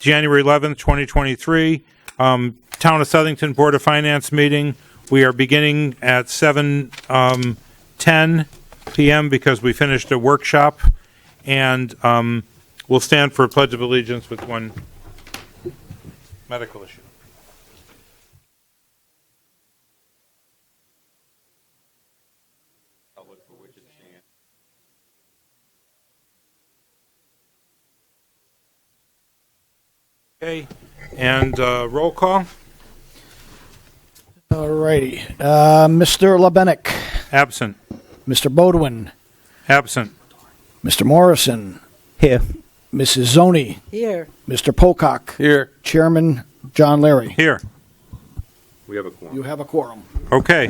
January 11th, 2023. Town of Southington Board of Finance meeting. We are beginning at 7:10 p.m. because we finished a workshop, and we'll stand for a Pledge of Allegiance with one medical issue. Okay, and roll call. All righty. Mr. Lebenek, Absent. Mr. Bodwin, Absent. Mr. Morrison, Here. Mrs. Zoni, Here. Mr. Pocock, Here. Chairman John Larry. Here. We have a quorum. You have a quorum, Okay.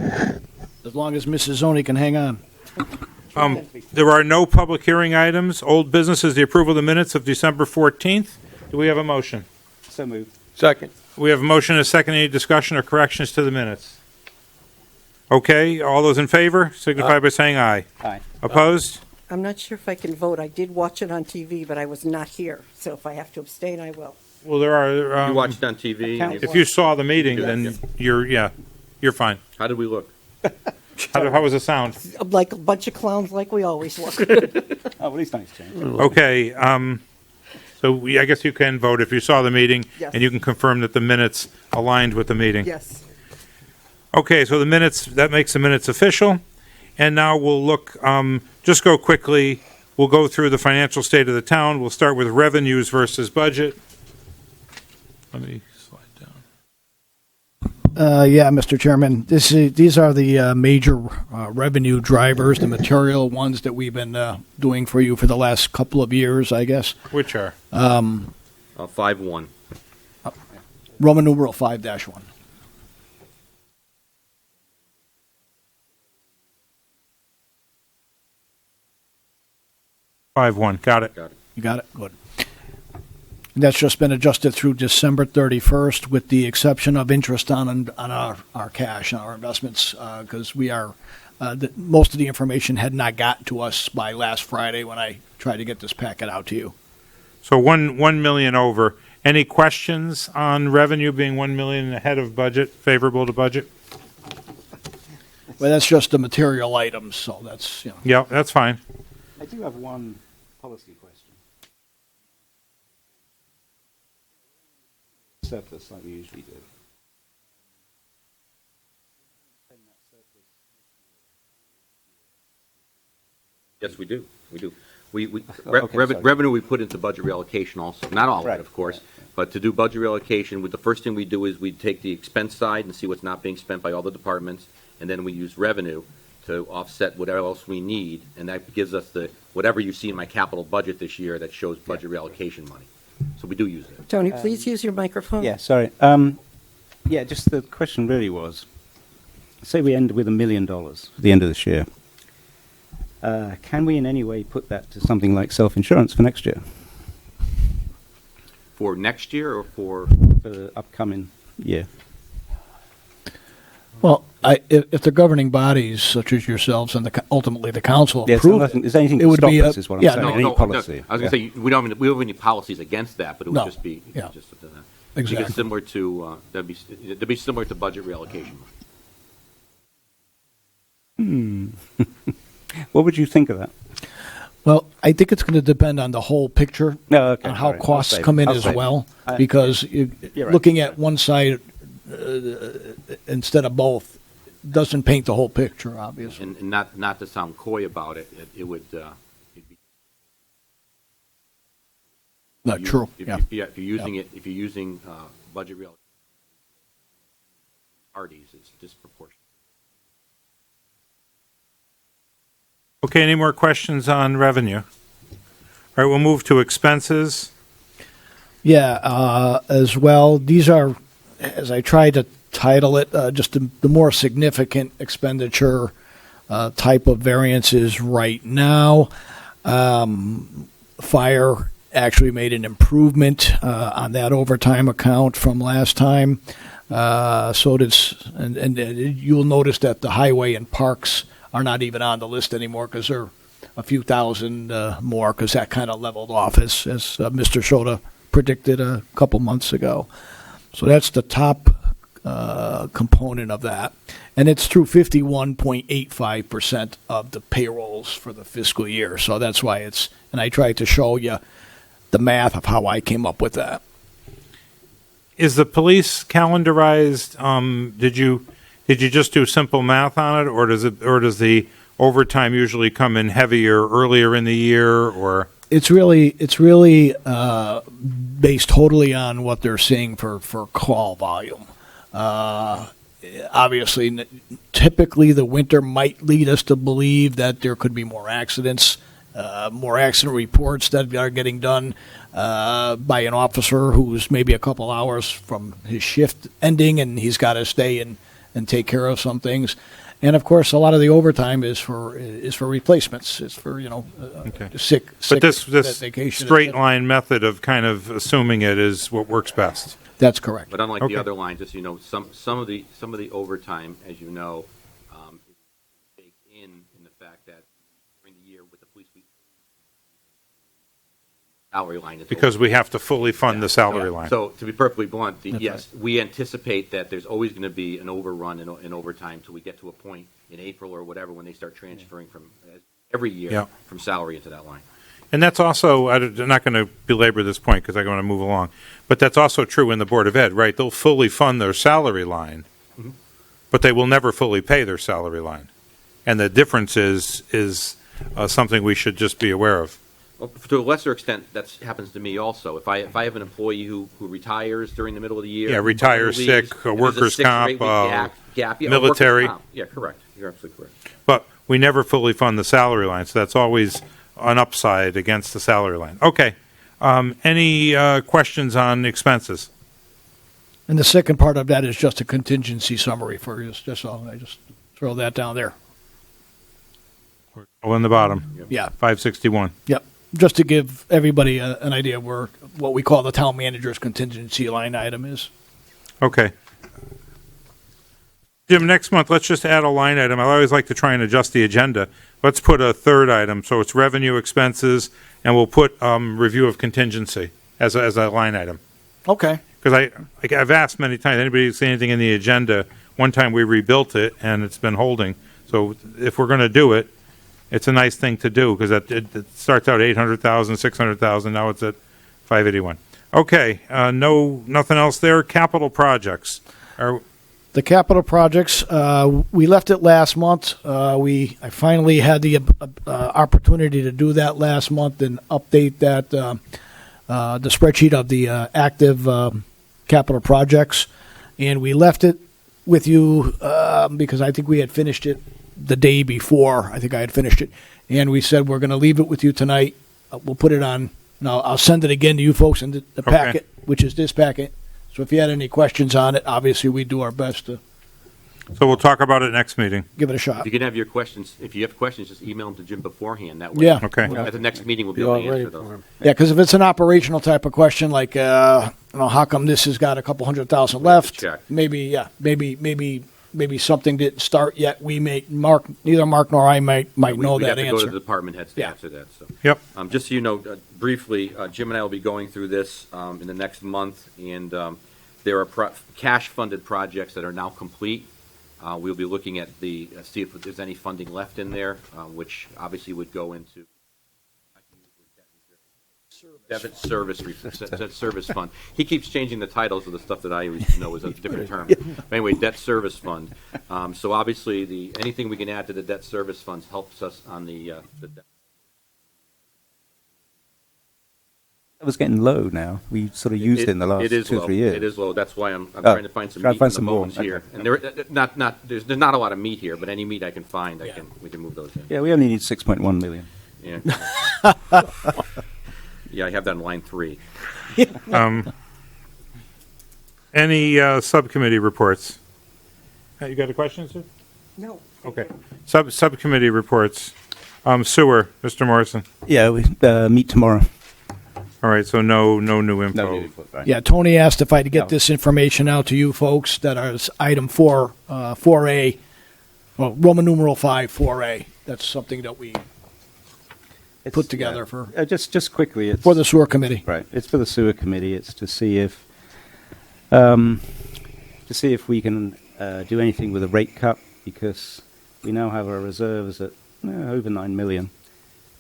as long as Mrs. Zoni can hang on. There are no public hearing items. Old business is the approval of the minutes of December 14th. Do we have a motion? So moved. Second. We have a motion and a second. Any discussion or corrections to the minutes? Okay, all those in favor signify by saying aye. Aye. Opposed? I'm not sure if I can vote. I did watch it on TV, but I was not here. So if I have to abstain, I will. Well, there are. You watched it on TV. and If you saw the meeting, then you're fine. How did we look? How was the sound? Like a bunch of clowns, like we always look. Oh, well, these things change. Okay, I guess you can vote if you saw the meeting, Yes. and you can confirm that the minutes aligned with the meeting. Yes. Okay, so the minutes, that makes the minutes official. And now we'll look, just go quickly, we'll go through the financial state of the town. We'll start with revenues versus budget. Let me slide down. Yeah, Mr. Chairman, these are the major revenue drivers, the material ones that we've been doing for you for the last couple of years, I guess. Which are? 5-1. Roman numeral 5-1. Five one. Got it. You got it? Good. And that's just been adjusted through December 31st with the exception of interest on our cash, on our investments, because we are, most of the information had not gotten to us by last Friday when I tried to get this packet out to you. So 1 million over. Any questions on revenue being 1 million ahead of budget, favorable to budget? Well, that's just the material items, so that's, you know. Yeah, that's fine. I do have one policy question. Surplus, like we usually do. Yes, we do. We do. Okay, sorry. Revenue we put into budget reallocation also. Not all of Right. it, of course. Right. But to do budget reallocation, the first thing we do is we take the expense side and see what's not being spent by all the departments, and then we use revenue to offset whatever else we need, and that gives us whatever you see in my capital budget this year that shows budget reallocation money. So we do use it. Tony, please use your microphone. Yeah, sorry. Yeah, just the question really was, say we end with $1 million at the end of this year. Can we in any way put that to something like self-insurance for next year? For next year or for... For the upcoming year? Well, if the governing bodies, such as yourselves and ultimately the council, Yes, approve nothing, it, is anything it to would stop be us, is what I'm saying. no, Any policy. I was going to say, we don't have any policies against that, but it would No. just be... Yeah. Just, Exactly. It's similar to, that'd be similar to budget reallocation. What would you think of that? Well, I think it's going to depend on the whole picture, No, okay, on how all right. costs I'll save come it. in I'll as save it. well, I- because You're right. looking at one side instead of both doesn't paint the whole picture, obviously. And not to sound coy about it, it would, it'd be... Not true, If yeah. if you're using budget reallocation, parties, it's disproportionate. Okay, any more questions on revenue? All right, we'll move to expenses. Yeah, as well, these are, as I tried to title it, just the more significant expenditure type of variances right now. Fire actually made an improvement on that overtime account from last time. So did, and you'll notice that the highway and parks are not even on the list anymore because they're a few thousand more because that kind of leveled off as Mr. Shota predicted a couple months ago. So that's the top component of that. And it's through 51.85% of the payrolls for the fiscal year. So that's why and I tried to show you the math of how I came up with that. Is the police calendarized? Did you just do simple math on it, or does the overtime usually come in heavier earlier in the year, or? It's really based totally on what they're seeing for call volume. Obviously, typically the winter might lead us to believe that there could be more accidents, more accident reports that are getting done by an officer who's maybe a couple hours from his shift ending, and he's got to stay and take care of some things. And of course, a lot of the overtime is for replacements. It's for sick But this vacation. straight line method of kind of assuming it is what works best. That's correct. But unlike Okay. the other lines, just, some of the overtime, as you know, is baked in the fact that during the year with the police, salary line is Because we have to fully fund the salary Yeah. line. So to be perfectly blunt, That's yes, we anticipate that there's always going to be an overrun in overtime till we get to a point in April or whatever when they start transferring from every year Yeah. from salary into that line. And that's also, I'm not going to belabor this point because I want to move along, but that's also true in the Board of Ed, right? They'll fully fund their salary line, but they will never fully pay their salary line. And the difference is something we should just be aware of. Well, to a lesser extent, that happens to me also. If I have an employee who retires during the middle of the year, Yeah, retires, leaves, sick, and there's a workers' 6 or 8 comp, week gap, yeah, or military. workers' comp. Yeah, correct. You're absolutely correct. But we never fully fund the salary line, so that's always an upside against the salary line. Okay. Any questions on expenses? And the second part of that is just a contingency summary for you. Just so I just throw that down there. Oh, in the bottom, Yeah. 561. Yep. Just to give everybody an idea where what we call the town manager's contingency line item is. Okay. Jim, next month, let's just add a line item. I always like to try and adjust the agenda. Let's put a third item, so it's revenue expenses, and we'll put review of contingency as a line item. Okay. Because I've asked many times, anybody see anything in the agenda? One time we rebuilt it, and it's been holding. So if we're going to do it, it's a nice thing to do, because it starts out 800,000, 600,000, now it's at 581. Okay, nothing else there. Capital projects. The capital projects, we left it last month. I finally had the opportunity to do that last month and update that the spreadsheet of the active capital projects, and we left it with you because I think we had finished it the day before. I think I had finished it, and we said we're going to leave it with you tonight. We'll put it on. Now I'll send it again to you folks in the Okay. packet, which is this packet. So if you had any questions on it, obviously we do our best to So we'll talk about it next meeting. give it a shot. If you can have your questions, if you have questions, just email them to Jim beforehand. That way, Yeah. Okay. At the next meeting, we'll be able to answer those. Yeah, because if it's an operational type of question, like how come this has got a couple 100,000 left? Check. Maybe something didn't start yet. We may neither Mark nor I might know We'd that have to go to answer. the department heads to Yeah. answer that. So. Yep. Just so you know, briefly, Jim and I will be going through this in the next month, and there are cash-funded projects that are now complete. We'll be looking at see if there's any funding left in there, which obviously would go into Debt Service Fund. He keeps changing the titles of the stuff that I always know is a different term. But anyway, Debt Service Fund. So obviously, anything we can add to the Debt Service Funds helps us on the debt. It was getting low now. We sort of used it in the last It is 2 or low. 3 years. It is low. That's why I'm trying to find some try meat to find in the some more. bones here. Okay. And there's not a lot of meat here, but any meat I can find, we can move those in. Yeah, we only need 6.1 million. Yeah. Yeah, I have that in line 3. Any subcommittee reports? You got a question, sir? No. Okay. Subcommittee reports. Sewer, Mr. Morrison. Yeah, we meet tomorrow. All right, so no new info. No need for it, right. Yeah, Tony asked if I'd get No. this information out to you folks that are item 4A, well, Roman numeral 5, 4A. That's something that we put together for just quickly. It's, for the sewer committee. right. It's for the sewer committee. It's to see if we can do anything with a rate cut, because we now have our reserves at over 9 million.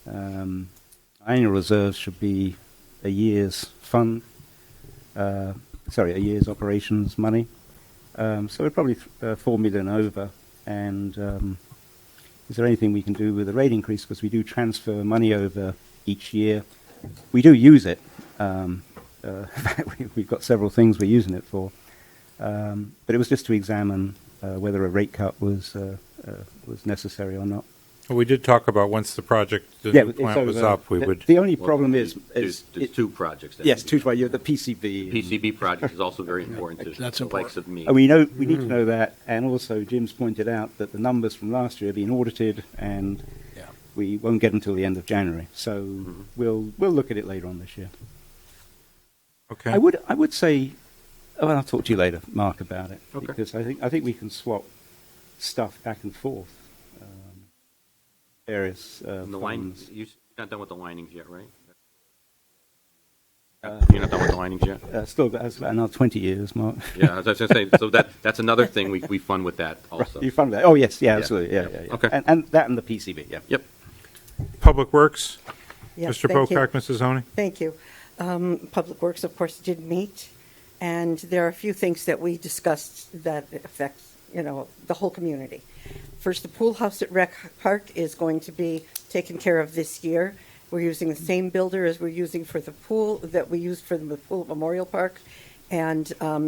Annual reserves should be a year's fund. A year's operations money. So we're probably 4 million over. And is there anything we can do with the rate increase? Because we do transfer money over each year. We do use it. In fact, we've got several things we're using it for. But it was just to examine whether a rate cut was necessary or not. We did talk about once the project, the Yeah, new it's plant was over. up, we would. The only Well, problem is there's two projects. That yes, need to be- 2 the PCB. PCB project is also very important to That's the important. likes of me. And we need to know that, and also Jim's pointed out that the numbers from last year have been audited, and Yeah. we won't get them until the end of January. So Mm-hmm. we'll look at it later on this year. Okay. I would say, well, I'll talk to you later, Mark, about it, Okay. because I think we can swap stuff back and forth. Various And the line, funds. you're not done with the linings yet, right? Uh, You're not done with the linings yet? Still has about another 20 years, Mark. Yeah, as I was going to say, so that's another thing we fund with that also. You fund that? Oh yes, yeah, Yeah, absolutely, yeah. yeah. Okay. And that and the PCB, yeah. Yep. Public Works, Yes, Mr. thank you. Pocock, Mrs. Honey? Thank you. Public Works, of course, did meet, and there are a few things that we discussed that affect, the whole community. First, the pool house at Rec Park is going to be taken care of this year. We're using the same builder as we're using for the pool that we used for the pool at Memorial Park, and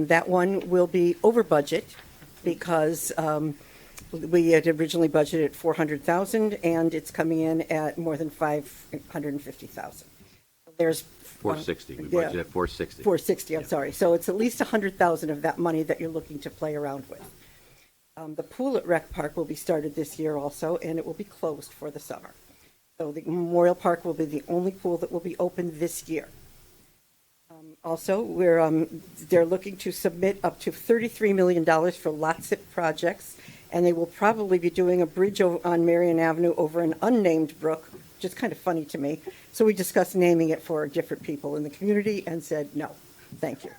that one will be over budget because we had originally budgeted $400,000, and it's coming in at more than $550,000. There's 460. We yeah. budgeted 460. 460, I'm sorry. So it's at least 100,000 of that money that you're looking to play around with. The pool at Rec Park will be started this year also, and it will be closed for the summer. So the Memorial Park will be the only pool that will be open this year. Also, they're looking to submit up to $33 million for LOTSIP projects, and they will probably be doing a bridge on Marion Avenue over an unnamed brook, which is kind of funny to me. So we discussed naming it for different people in the community and said, no, thank you.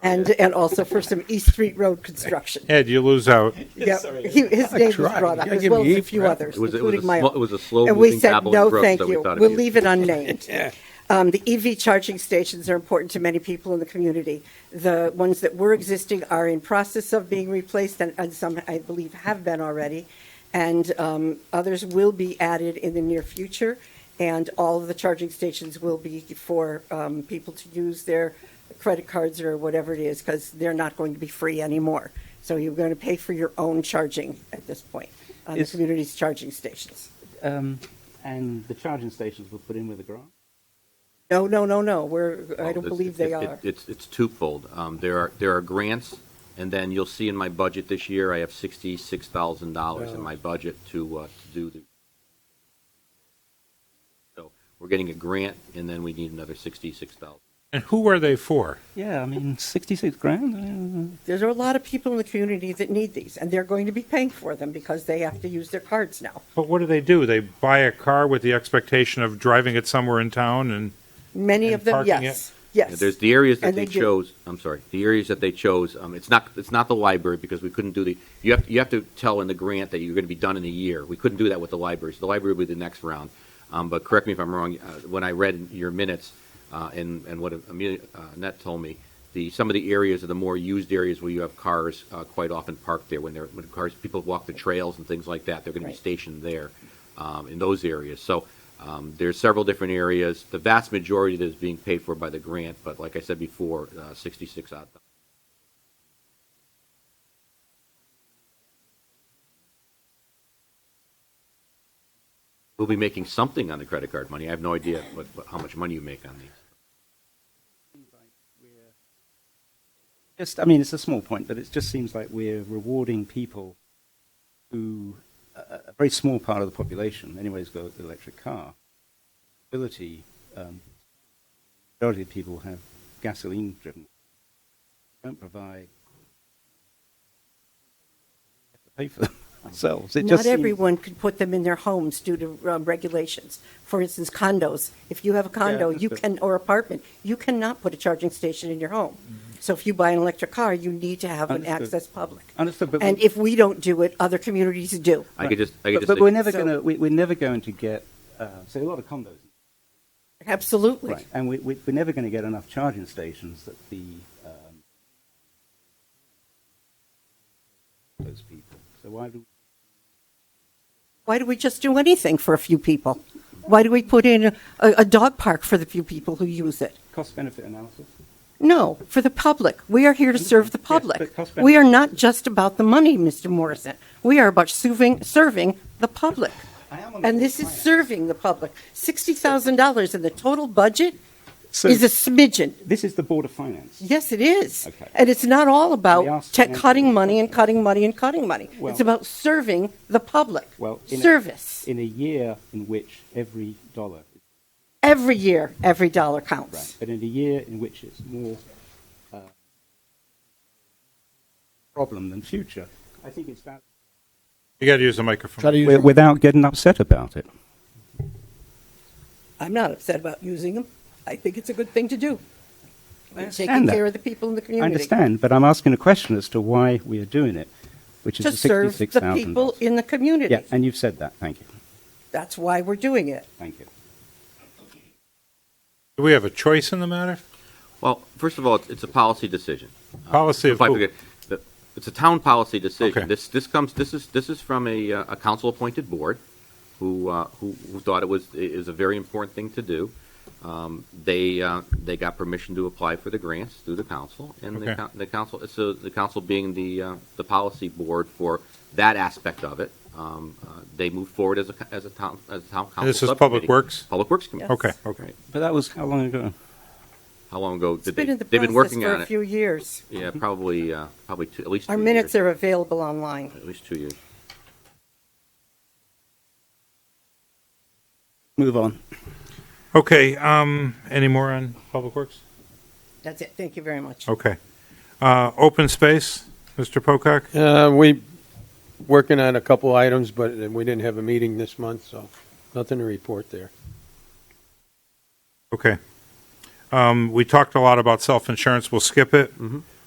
And also for some East Street Road construction. Ed, you lose out. Yeah, his name was brought up, as well as a few others, including my own. It was a slow And we moving said, Babel no, Brook, thank so we you. thought We'll it'd be- leave it unnamed. The EV charging stations are important to many people in the community. The ones that were existing are in process of being replaced, and some, I believe, have been already. And others will be added in the near future. And all of the charging stations will be for people to use their credit cards or whatever it is, because they're not going to be free anymore. So you're going to pay for your own charging at this point on the Is- community's charging stations. And the charging stations were put in with a grant. No. I Oh, don't believe they are. It's twofold. There are grants, and then you'll see in my budget this year, I have $66,000 in my budget to do the. So we're getting a grant, and then we need another 66,000. And who are they for? Yeah, I mean, 66 grand. There's a lot of people in the community that need these, and they're going to be paying for them because they have to use their cards now. But what do? They buy a car with the expectation of driving it somewhere in town and Many And of them, parking yes. Yeah, Yes. there's the areas that And they they do. chose. I'm sorry, the areas that they chose. It's not the library because we couldn't do the. You have to tell in the grant that you're going to be done in a year. We couldn't do that with the library. So the library will be the next round. But correct me if I'm wrong. When I read your minutes and what Annette told me, some of the areas are the more used areas where you have cars quite often parked there. When people walk the trails and things like that, they're going to be Right. stationed there in those areas. So. There's several different areas. The vast majority that is being paid for by the grant, but like I said before, 66 odd. We'll be making something on the credit card money. I have no idea how much money you make on these. I mean, it's a small point, but it just seems like we're rewarding people who, a very small part of the population, anyways, go with the electric car. Majority of people have gasoline-driven. Don't provide. You have to pay for them. ourselves. It Not just seems- everyone can put them in their homes due to regulations. For instance, condos. If you have a condo, Yeah, you but- can, or apartment, you cannot put a charging station in your home. So if you buy an electric car, you need to have an Understood. access public. Understood, but And if we don't do it, other communities do. I could just but we're never So- we're never going to get say a lot of condos, Absolutely. right? And we're never going to get enough charging stations that the those people. So Why do we just do anything for a few people? Why do we put in a dog park for the few people who use it? cost benefit analysis? No, for the public. We are here to serve the Yes, public. but cost We are benefit- not just about the money, Mr. Morrison. We are about serving the public. I am on the And board this of is finance. serving the public. $60,000 in the total budget So is a smidgen. this is the Board of Finance. Yes, it is. Okay. And it's not all We about asked cutting money and cutting money and cutting money. Well- It's about serving the public. Well, Service. in a year in which every dollar is Every year, every dollar counts. right, but in a year in which it's more problem than future, I think it's valid. You got to use the microphone. Try to use Without getting upset about it. I'm not upset about using them. I think it's a good thing to do. I Taking understand that. care of the people in the I community. understand, but I'm asking a question as to why we are doing it, which is To the serve the $66,000. people in the community. Yeah, and you've said that. Thank you. That's why we're doing it. Thank you. Do we have a choice in the matter? Well, first of all, it's a policy decision. Policy of If I who? forget, it's a town policy decision. Okay. This is from a council-appointed board who thought it is a very important thing to do. They got permission to apply for the grants through the council, and Okay. the council, so the council being the policy board for that aspect of it, they moved forward as a town council. And this is Public subcommittee. Works? Public Works Committee. Okay, okay. But that was how long ago? How long ago It's did been they? in the They've been process working for on a it. few years. Yeah, probably at least 2 Our years. minutes are available online. At least 2 years. Move on. Okay, any more on Public Works? That's it. Thank you very much. Okay. Open space, Mr. Pocock? We working on a couple items, but we didn't have a meeting this month, so nothing to report there. Okay. We talked a lot about self-insurance. We'll skip it.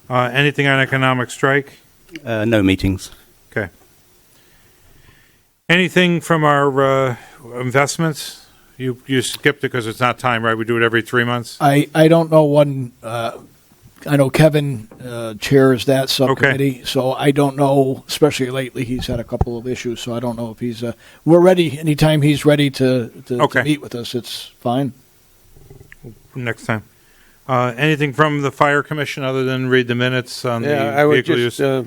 Anything on economic strike? No meetings. Okay. Anything from our investments? You skipped it because it's not time, right? We do it every 3 months? I don't know when, I know Kevin chairs that subcommittee, so I don't know, especially lately, he's had a couple of issues, so I don't know if he's, we're ready, anytime he's ready to Okay. meet with us, it's fine. Next time. Anything from the Fire Commission other than read the minutes on the Yeah, I would vehicle just use?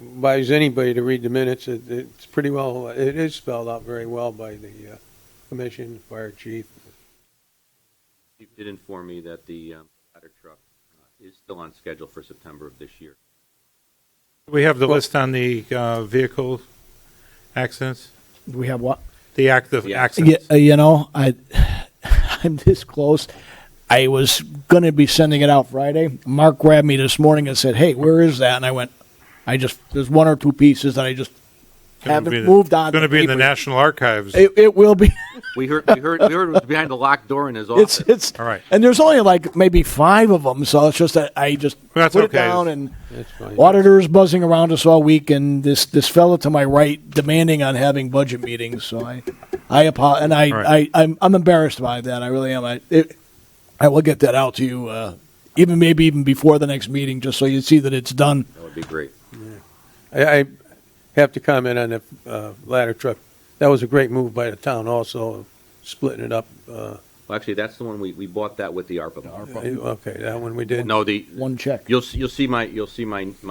advise anybody to read the minutes. It's pretty well, it is spelled out very well by the commission, fire chief. You did inform me that the ladder truck is still on schedule for September of this year. We have the list on the vehicle accidents? Do we have what? The active The accidents? I'm this close. I was going to be sending it out Friday. Mark grabbed me this morning and said, "Hey, where is that?" And I went, there's one or two pieces that I just haven't moved on. It's going to be in the National Archives. It will be. We heard it was behind the locked door in his office. It's All right. And there's only like maybe 5 of them, so it's just that I just That's put okay. it down and That's fine. auditors buzzing around us all week, and this fella to my right demanding on having budget meetings. So I apologize, and right. I'm embarrassed by that. I really am. I will get that out to you, even before the next meeting, just so you see that it's done. That would be great. I have to comment on the ladder truck. That was a great move by the town also, splitting it up. Well, actually, that's the one we bought that with the ARPA. Okay, that one we did. No, One check. you'll see my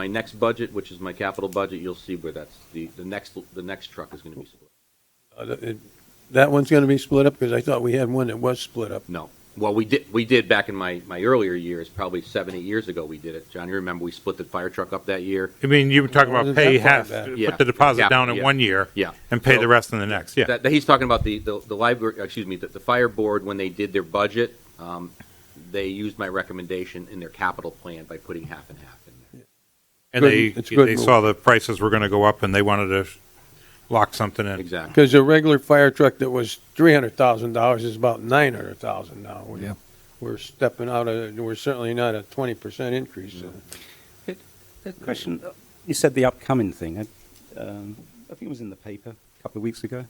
next budget, which is my capital budget. You'll see where that's the next truck is going to be split. That one's going to be split up because I thought we had one that was split up. No. Well, we did back in my earlier years, probably 7-8 years ago. We did it, John. You remember we split the fire truck up that year? I mean, you were talking about Wasn't pay that far half, back. Yeah. put the deposit Yeah, down in yeah. 1 year Yeah. and pay So- the rest in the next. Yeah. That he's talking about the library. Excuse me, the fire board when they did their budget, they used my recommendation in their capital plan by putting half and half in there. And Good- it's a good they move. saw the prices were going to go up and they wanted to lock something in. Exactly. Because a regular fire truck that was $300,000 is about $900,000 now. Yeah. We're stepping out of, we're certainly not a 20% increase. The question, you said the upcoming thing. I think it was in the paper a couple of weeks ago.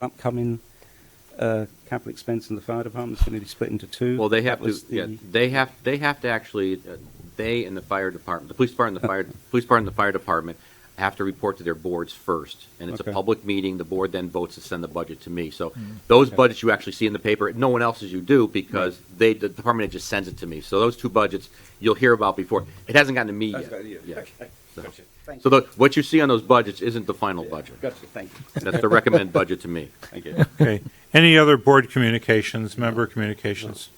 Upcoming capital expense in the fire department is going to be split into two. Well, they have That to, was the- yeah, they have to actually, they and the fire department, the police department, police department and the fire department have to report to their boards first. And it's Okay. a public meeting. The board then votes to send the budget to me. So those budgets you actually see in the paper, no one else's you do because the department head just sends it to me. So those two budgets you'll hear about before. It hasn't gotten to me yet. Yeah. Thank So what you see on those budgets isn't the final budget. Gotcha. Thank you. That's the recommended budget to me. Thank you. Okay. Any other board communications, member communications?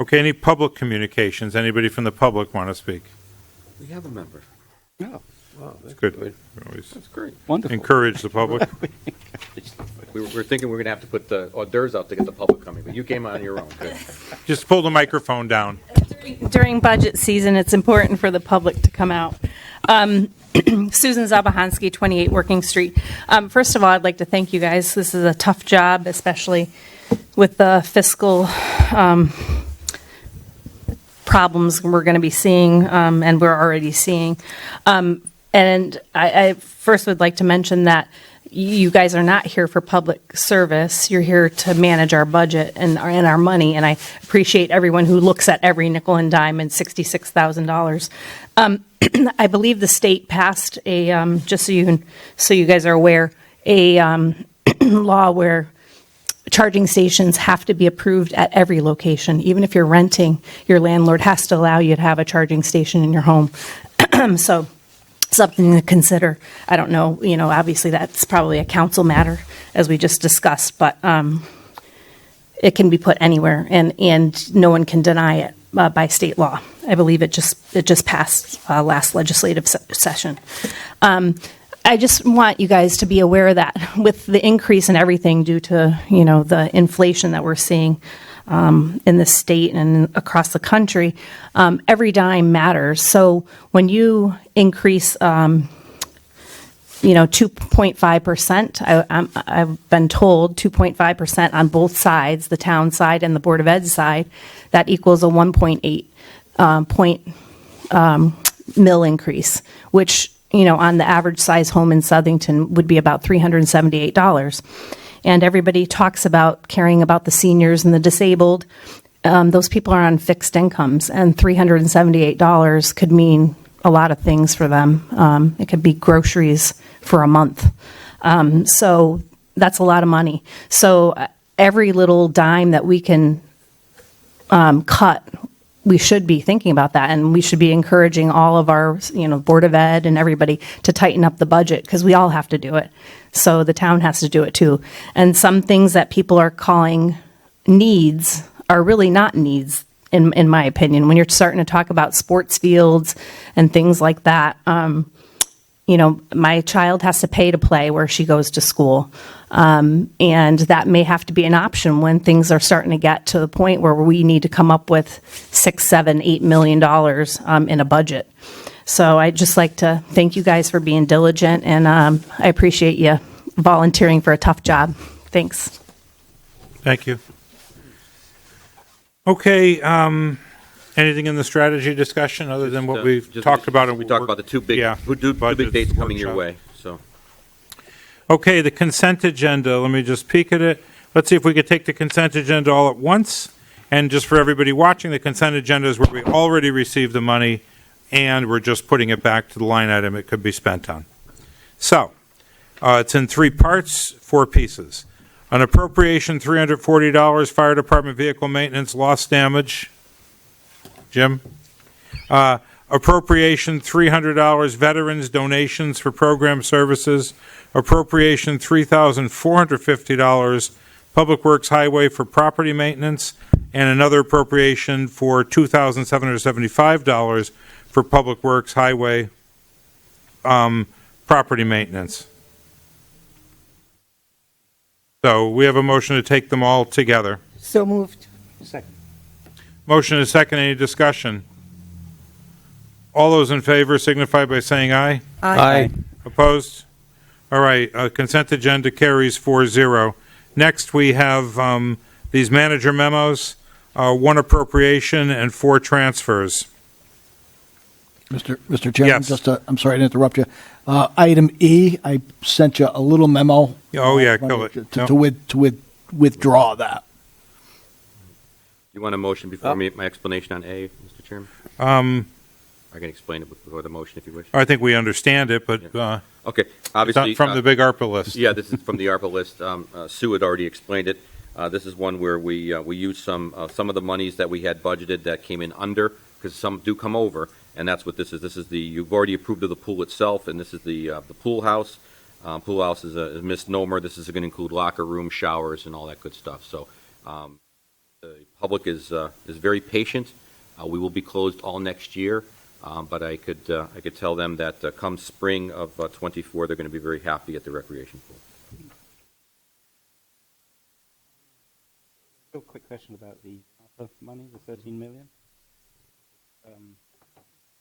Okay, any public communications? Anybody from the public want to speak? We have a member. Oh, Wow, that's Good. good. Always That's great. wonderful. encourage the public. We were thinking we were going to have to put the hors d'oeuvres out to get the public coming, but you came on your own. Good. Just pull the microphone down. During budget season, it's important for the public to come out. Susan Zabahansky, 28 Working Street. First of all, I'd like to thank you guys. This is a tough job, especially with the fiscal problems we're going to be seeing, and we're already seeing. And I first would like to mention that you guys are not here for public service. You're here to manage our budget and our money, and I appreciate everyone who looks at every nickel and dime and $66,000. I believe the state passed a, just so you guys are aware, a law where charging stations have to be approved at every location. Even if you're renting, your landlord has to allow you to have a charging station in your home. So something to consider. I don't know, obviously that's probably a council matter, as we just discussed, but it can be put anywhere, and no one can deny it by state law. I believe it just passed last legislative session. I just want you guys to be aware that with the increase in everything due to, the inflation that we're seeing in the state and across the country, every dime matters. So when you increase, 2.5%, I've been told 2.5% on both sides, the town side and the Board of Ed side, that equals a 1.8 point mill increase, which, on the average size home in Southington would be about $378. And everybody talks about caring about the seniors and the disabled. Those people are on fixed incomes, and $378 could mean a lot of things for them. It could be groceries for a month. So that's a lot of money. So every little dime that we can cut, we should be thinking about that, and we should be encouraging all of our, Board of Ed and everybody to tighten up the budget, because we all have to do it. So the town has to do it too. And some things that people are calling needs are really not needs, in my opinion. When you're starting to talk about sports fields and things like that, my child has to pay to play where she goes to school. And that may have to be an option when things are starting to get to the point where we need to come up with $6, $7, $8 million in a budget. So I'd just like to thank you guys for being diligent, and I appreciate you volunteering for a tough job. Thanks. Thank you. Okay, anything in the strategy discussion other than what we've talked about? We talked about the two big budget dates coming your workshop. way. So Okay, the consent agenda, let me just peek at it. Let's see if we could take the consent agenda all at once. And just for everybody watching, the consent agenda is where we already received the money, and we're just putting it back to the line item it could be spent on. So, it's in three parts, four pieces. An appropriation, $340, fire department vehicle maintenance, loss damage. Jim? Appropriation, $300, veterans donations for program services. Appropriation, $3,450, Public Works Highway for property maintenance. And another appropriation for $2,775 for Public Works Highway property maintenance. So we have a motion to take them all together. So moved. Second. Motion is second. Any discussion? All those in favor signify by saying aye. Aye. Opposed? All right, consent agenda carries 4-0. Next, we have these manager memos, one appropriation and 4 transfers. Mr. Chairman, Yes. I'm sorry to interrupt you. Item E, I sent you a little memo. Oh, yeah, kill it. To withdraw that. You want a motion before my explanation on A, Mr. Chairman? I can explain it before the motion if you wish. I think we understand it, but Okay, it's obviously. not from the big ARPA list. Yeah, this is from the ARPA list. Sue had already explained it. This is one where we used some of the monies that we had budgeted that came in under, because some do come over, and that's what this is. This is you've already approved of the pool itself, and this is the pool house. Pool house is a misnomer. This is going to include locker room, showers, and all that good stuff. So the public is very patient. We will be closed all next year. But I could tell them that come spring of 24, they're going to be very happy at the recreation pool. Real quick question about the ARPA money, the 13 million.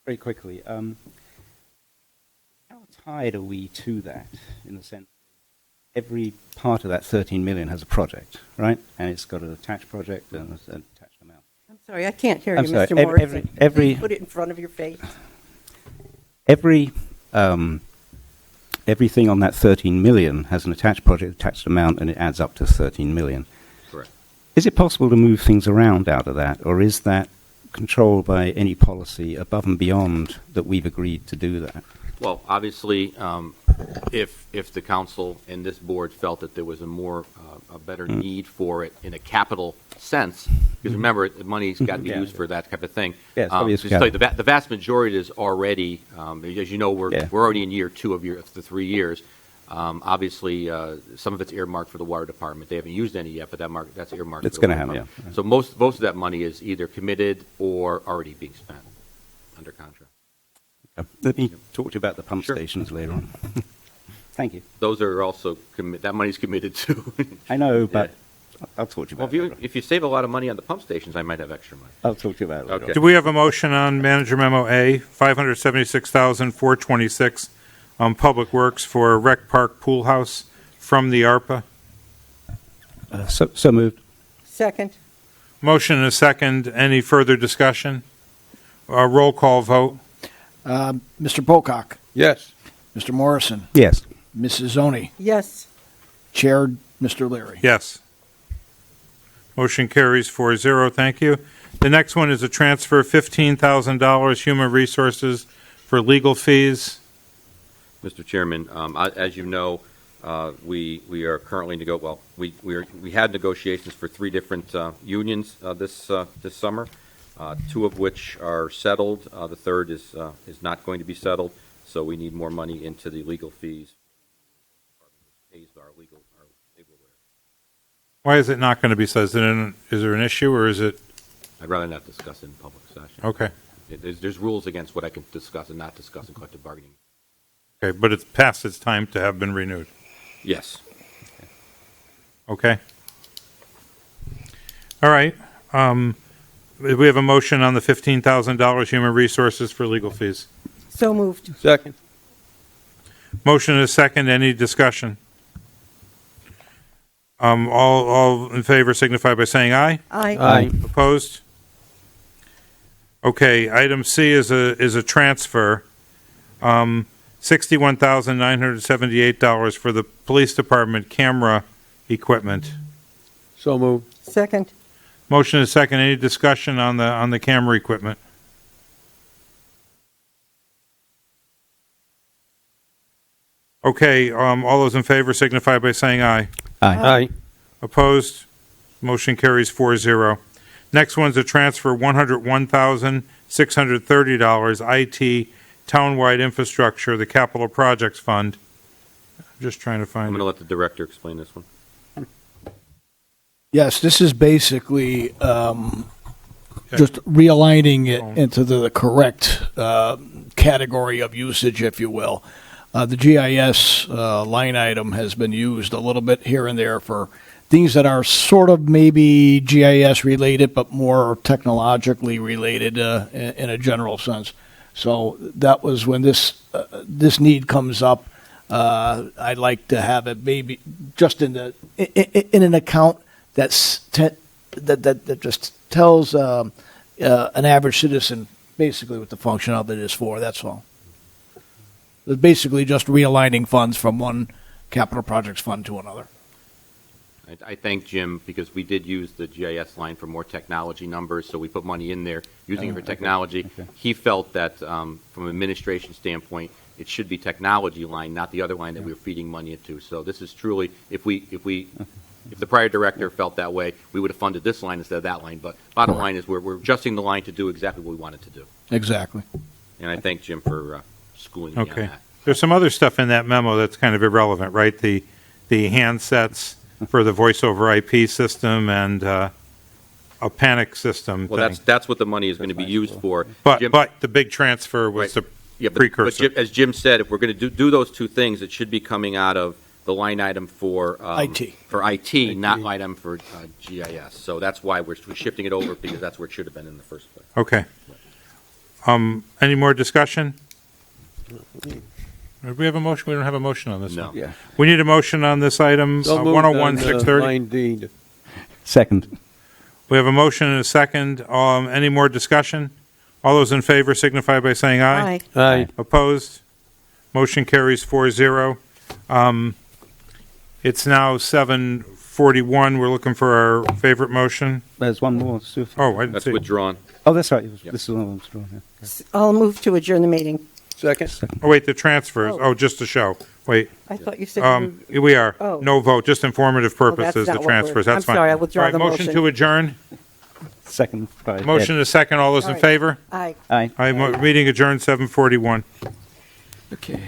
Very quickly, how tied are we to that in the sense every part of that 13 million has a project, right? And it's got an attached project and an attached amount. I'm sorry, I can't hear you, I'm sorry, Mr. Morrison. every- Please put it in front of your face. Everything on that 13 million has an attached project, attached amount, and it adds up to 13 million. Correct. Is it possible to move things around out of that, or is that controlled by any policy above and beyond that we've agreed to do that? Well, obviously, if the council and this board felt that there was a better need for it in a capital sense, because remember, the money's got to be Yeah. used for that type of thing. Yes, obviously. Just tell you, the vast majority is already, as you know, we're already in year 2 of the 3 years. Obviously, some of it's earmarked for the water department. They haven't used any yet, but that's earmarked. It's for the gonna water happen, department. So most of that money is either committed or already being spent under contract. Let me talk to you about the pump Sure. stations later on. Thank you. Those are also that money's committed too. I know, but I'll talk to you Well, about it. later on. if you save a lot of money on the pump stations, I might have extra money. I'll talk to you about it later Okay. Do we have a motion on manager memo A, 576,426 on Public Works for Rec Park Pool House from the ARPA? on. So moved. Second, Motion and a second. Any further discussion? Roll call vote. Mr. Pocock, Yes. Mr. Morrison, Yes. Mrs. Zoni, yes. Chair Mr. Leary. Yes. Motion carries 4-0. Thank you. The next one is a transfer of $15,000 human resources for legal fees. Mr. Chairman, as you know, we are currently we had negotiations for 3 different unions this summer, 2 of which are settled. The third is not going to be settled, so we need more money into the legal fees. Pays our legal lawyer. Why is it not going to be settled? Is there an issue or is it? I'd rather not discuss it in public session. Okay. There's rules against what I can discuss and not discuss in collective bargaining. Okay, but it's past its time to have been renewed. Yes. Okay. All right. We have a motion on the $15,000 human resources for legal fees. So moved. Second. Motion and a second. Any discussion? All in favor signify by saying aye. Aye. Aye. Opposed? Okay, item C is a transfer. $61,978 for the police department camera equipment. So moved. Second, Motion is second. Any discussion on the camera equipment? Okay, all those in favor signify by saying aye. Aye. Opposed? Motion carries 4-0. Next one's a transfer, $101,630, IT Townwide Infrastructure, the Capital Projects Fund. I'm just trying to I'm find going to it. let the director explain this one. Yes, this is basically just realigning it into the correct category of usage, if you will. The GIS line item has been used a little bit here and there for things that are sort of maybe GIS related, but more technologically related in a general sense. So that was when this need comes up. I'd like to have it maybe just in an account that just tells an average citizen basically what the function of it is for. That's all. It's basically just realigning funds from one capital projects fund to another. I thank Jim because we did use the GIS line for more technology numbers, so we put money in there using it for technology. Okay. He felt that from an administration standpoint, it should be technology line, not the other line that we were feeding money into. So this is truly, if the prior director felt that way, we would have funded this line instead of that line. But bottom line is we're adjusting the line to do exactly what we wanted to do. Exactly. And I thank Jim for schooling me on Okay. that. There's some other stuff in that memo that's kind of irrelevant, right? The handsets for the voice over IP system and a panic system Well, thing. that's what the money is going to be used for. But Jim- the big transfer was Right. the Yeah, but precursor. Jim, as Jim said, if we're going to do those two things, it should be coming out of the line item for IT. For IT, not item for GIS. So that's why we're shifting it over because that's where it should have been in the first place. Okay. Any more discussion? Do we have a motion? We don't have a motion on this No. one. Yeah. We need a motion on this item, So moved 101, on, 630. Line D. Second. We have a motion and a second. Any more discussion? All those in favor signify by saying aye. Aye. Aye. Opposed? Motion carries 4-0. It's now 7:41. We're looking for our favorite motion. There's one more, Sue. Oh, I didn't That's see. withdrawn. Oh, that's right. Yep. This is the one I'm still, yeah. I'll move to adjourn the meeting. Second. Oh, wait, the transfers. Oh. Oh, just to show. Wait, I thought you said. we are. Oh. No vote, just informative Oh, that's purposes, the not what we're- transfers. That's I'm fine. sorry, I withdraw All right, the motion motion. to adjourn. Second by Motion Ed. to second. All those All in right. favor? Aye. Aye. Meeting adjourned 7:41. Okay.